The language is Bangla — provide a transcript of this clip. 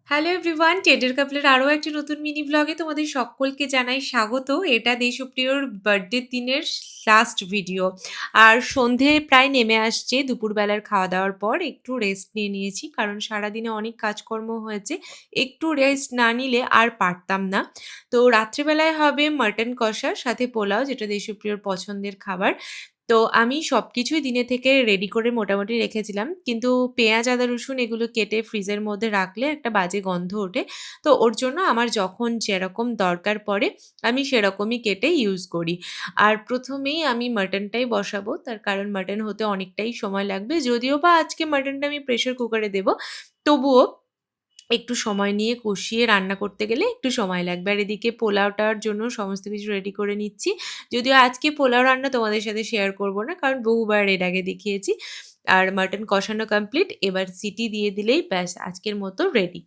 হ্যালো এভরিওয়ান, টেডের কাপলের আরও একটি নতুন মিনি ব্লগে তোমাদের সকলকে জানাই স্বাগত। এটা দেশপ্রিয়র বার্থডের দিনের লাস্ট ভিডিও। আর সন্ধে প্রায় নেমে আসছে। দুপুরবেলার খাওয়া দাওয়ার পর একটু রেস্ট নিয়ে নিয়েছি, কারণ সারাদিনে অনেক কাজকর্ম হয়েছে। একটু রেস্ট না নিলে আর পারতাম না। তো রাত্রিবেলায় হবে মাটন কষা সাথে পোলাও, যেটা দেশপ্রিয়র পছন্দের খাবার। তো আমি সবকিছুই দিনে থেকে রেডি করে মোটামুটি রেখেছিলাম। কিন্তু পেঁয়াজ, আদা, রসুন এগুলো কেটে ফ্রিজের মধ্যে রাখলে একটা বাজে গন্ধ ওঠে। তো ওর জন্য আমার যখন যেরকম দরকার পড়ে আমি সেরকমই কেটে ইউজ করি। আর ১ম এই আমি মাটনটাই বসাবো। তার কারণ মাটন হতে অনেকটাই সময় লাগবে। যদিও বা আজকে মাটনটা আমি প্রেশার কুকারে দেবো। তবুও একটু সময় নিয়ে কষিয়ে রান্না করতে গেলে একটু সময় লাগবে। আর এদিকে পোলাওটার জন্য সমস্ত কিছু রেডি করে নিচ্ছি। যদিও আজকে পোলাও রান্না তোমাদের সাথে শেয়ার করব না, কারণ বহুবার এর আগে দেখিয়েছি। আর মাটন কষানো কমপ্লিট। এবার সিটি দিয়ে দিলেই ব্যাস আজকের মতো রেডি।